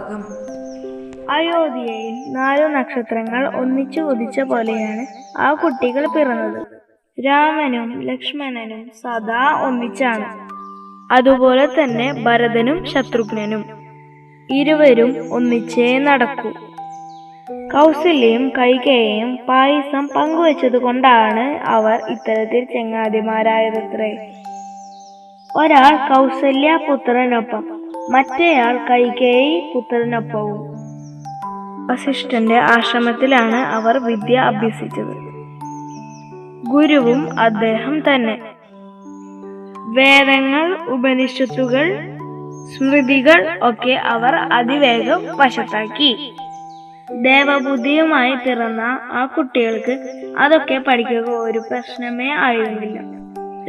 ഭാഗം. അയോധ്യയിൽ 4 നക്ഷത്രങ്ങൾ ഒന്നിച്ചു ഉദിച്ച പോലെയാണ് ആ കുട്ടികൾ പിറന്നത്. രാമനും ലക്ഷ്മണനും സദാ ഒന്നിച്ചാണ്. അതുപോലെ തന്നെ ഭരതനും ശത്രുഘ്നനും. ഇരുവരും ഒന്നിച്ചേ നടക്കൂ. കൗസല്യയും കൈകേയിയും പായസം പങ്കുവച്ചത് കൊണ്ടാണ് അവർ ഇത്തരത്തിൽ ചങ്ങാതിമാരായതത്രേ. ഒരാൾ കൗസല്യ പുത്രനൊപ്പം, മറ്റേയാൾ കൈകേയി പുത്രനൊപ്പവും. വസിഷ്ഠന്റെ ആശ്രമത്തിലാണ് അവർ വിദ്യ അഭ്യസിച്ചത്. ഗുരുവും അദ്ദേഹം തന്നെ. വേദങ്ങൾ, ഉപനിഷത്തുകൾ, സ്മൃതികൾ ഒക്കെ അവർ അതിവേഗം വശത്താക്കി. ദേവബുദ്ധിയുമായി പിറന്ന ആ കുട്ടികൾക്ക് അതൊക്കെ പഠിക്കുക ഒരു പ്രശ്നമേ ആയിരുന്നില്ല.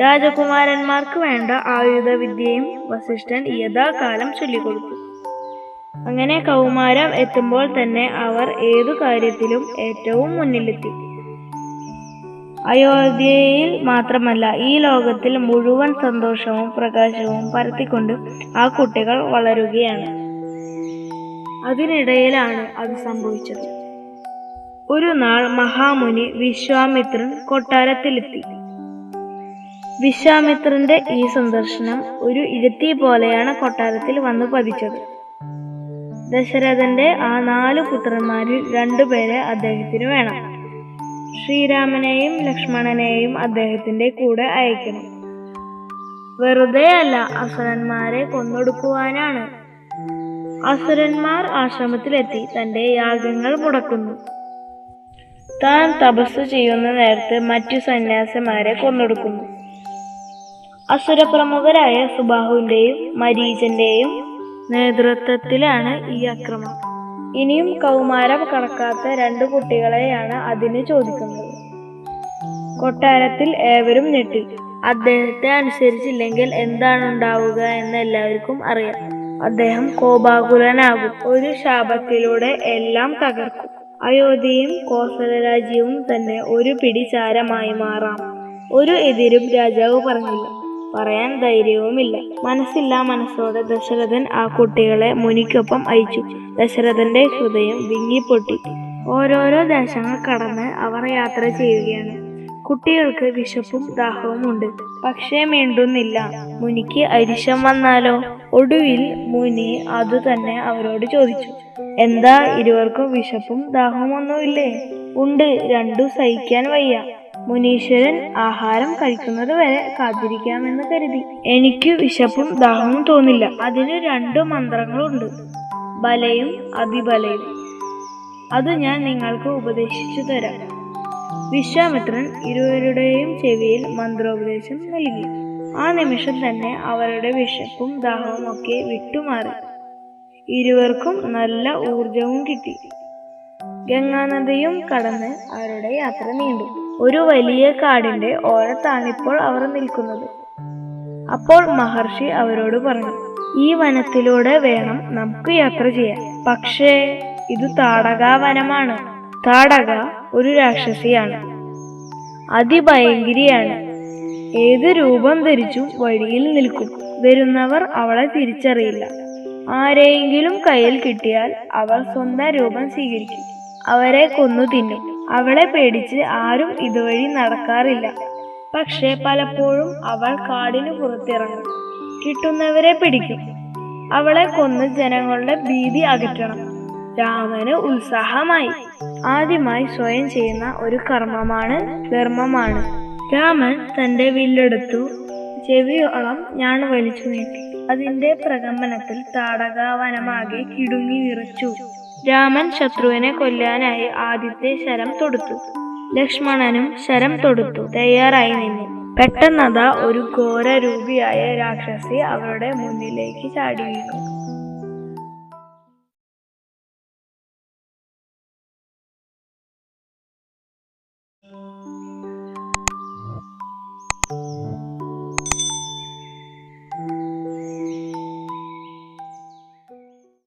രാജകുമാരന്മാർക്ക് വേണ്ട ആയുധവിദ്യയും വസിഷ്ഠൻ യഥാകാലം ചൊല്ലിക്കൊടുത്തു. അങ്ങനെ കൗമാരം എത്തുമ്പോൾ തന്നെ അവർ ഏതു കാര്യത്തിലും ഏറ്റവും മുന്നിലെത്തി. അയോധ്യയിൽ മാത്രമല്ല, ഈ ലോകത്തിൽ മുഴുവൻ സന്തോഷവും പ്രകാശവും പരത്തിക്കൊണ്ട് ആ കുട്ടികൾ വളരുകയാണ്. അതിനിടയിലാണ് അത് സംഭവിച്ചത്. ഒരു നാൾ മഹാമുനി വിശ്വാമിത്രൻ കൊട്ടാരത്തിലെത്തി. വിശ്വാമിത്രന്റെ ഈ സന്ദർശനം ഒരു ഇഴത്തി പോലെയാണ് കൊട്ടാരത്തിൽ വന്നു പതിച്ചത്. ദശരഥന്റെ ആ 4 പുത്രന്മാരിൽ 2 പേരെ അദ്ദേഹത്തിന് വേണം. ശ്രീരാമനെയും ലക്ഷ്മണനെയും അദ്ദേഹത്തിന്റെ കൂടെ അയക്കണം. വെറുതെ അല്ല, അസുരന്മാരെ കൊന്നൊടുക്കുവാനാണ്. അസുരന്മാർ ആശ്രമത്തിലെത്തി തന്റെ യാഗങ്ങൾ മുടക്കുന്നു. താൻ തപസ് ചെയ്യുന്ന നേരത്ത് മറ്റു സന്യാസിമാരെ കൊന്നൊടുക്കുന്നു. അസുരപ്രമുഖരായ സുബാഹുവിന്റെയും മരീചന്റെയും നേതൃത്വത്തിലാണ് ഈ അക്രമം. ഇനിയും കൗമാരം കടക്കാത്ത 2 കുട്ടികളെയാണ് അതിന് ചോദിക്കുന്നത്. കൊട്ടാരത്തിൽ ഏവരും ഞെട്ടി. അദ്ദേഹത്തെ അനുസരിച്ചില്ലെങ്കിൽ എന്താണുണ്ടാവുക എന്ന് എല്ലാവർക്കും അറിയാം. അദ്ദേഹം കോപാകുലനാകും. ഒരു ശാപത്തിലൂടെ എല്ലാം തകർക്കും. അയോധ്യയും കോസല രാജ്യവും തന്നെ ഒരു പിടി ചാരമായി മാറാം. ഒരു എതിരും രാജാവ് പറഞ്ഞില്ല, പറയാൻ ധൈര്യവുമില്ല. മനസ്സില്ലാ മനസ്സോടെ ദശരഥൻ ആ കുട്ടികളെ മുനിക്കൊപ്പം അയച്ചു. ദശരഥന്റെ ഹൃദയം വിങ്ങിപ്പൊട്ടി. ഓരോരോ ദേശങ്ങൾ കടന്ന് അവർ യാത്ര ചെയ്യുകയാണ്. കുട്ടികൾക്ക് വിശപ്പും ദാഹവും ഉണ്ട്, പക്ഷേ മിണ്ടുന്നില്ല. മുനിക്ക് അരിശം വന്നാലോ? ഒടുവിൽ മുനി അതു തന്നെ അവരോട് ചോദിച്ചു. എന്താ, ഇരുവർക്കും വിശപ്പും ദാഹവും ഒന്നുമില്ലേ? ഉണ്ട്, രണ്ടും സഹിക്കാൻ വയ്യ. മുനീശ്വരൻ ആഹാരം കഴിക്കുന്നത് വരെ കാത്തിരിക്കാമെന്ന് കരുതി. എനിക്ക് വിശപ്പും ദാഹവും തോന്നില്ല. അതിന് 2 മന്ത്രങ്ങളുണ്ട്, ബലയും അതിബലയും. അത് ഞാൻ നിങ്ങൾക്ക് ഉപദേശിച്ചു തരാം. വിശ്വാമിത്രൻ ഇരുവരുടെയും ചെവിയിൽ മന്ത്രോപദേശം നൽകി. ആ നിമിഷം തന്നെ അവരുടെ വിശപ്പും ദാഹവും ഒക്കെ വിട്ടുമാറി. ഇരുവർക്കും നല്ല ഊർജവും കിട്ടി. ഗംഗാനദിയും കടന്ന് അവരുടെ യാത്ര നീണ്ടു. ഒരു വലിയ കാടിന്റെ ഓരത്താണിപ്പോൾ അവർ നിൽക്കുന്നത്. അപ്പോൾ മഹർഷി അവരോട് പറഞ്ഞു, ഈ വനത്തിലൂടെ വേണം നമുക്ക് യാത്ര ചെയ്യാൻ. പക്ഷേ ഇത് താടകാവനമാണ്. താടക ഒരു രാക്ഷസിയാണ്, അതിഭയങ്കരിയാണ്. ഏത് രൂപം ധരിച്ചും വഴിയിൽ നിൽക്കും. വരുന്നവർ അവളെ തിരിച്ചറിയില്ല. ആരെയെങ്കിലും കയ്യിൽ കിട്ടിയാൽ അവൾ സ്വന്തം രൂപം സ്വീകരിക്കും. അവരെ കൊന്നു തിന്നും. അവളെ പേടിച്ച് ആരും ഇതുവഴി നടക്കാറില്ല. പക്ഷെ പലപ്പോഴും അവൾ കാടിനു പുറത്തിറങ്ങും. കിട്ടുന്നവരെ പിടിക്കും. അവളെ കൊന്ന് ജനങ്ങളുടെ ഭീതി അകറ്റണം. രാമന് ഉത്സാഹമായി. ആദ്യമായി സ്വയം ചെയ്യുന്ന ഒരു കർമ്മമാണ്, ധർമ്മമാണ്. രാമൻ തന്റെ വില്ലെടുത്തു. ചെവിയോളം ഞാൻ വലിച്ചു നീട്ടി. അതിന്റെ പ്രകമ്പനത്തിൽ താടകാവനമാകെ കിടുങ്ങി വിറച്ചു. രാമൻ ശത്രുവിനെ കൊല്ലാനായി ആദ്യത്തെ ശരം തൊടുത്തു. ലക്ഷ്മണനും ശരം തൊടുത്തു തയ്യാറായി നിന്നു. പെട്ടെന്നതാ ഒരു ഘോരരൂപിയായ രാക്ഷസി അവരുടെ മുന്നിലേക്ക് ചാടി വീണു.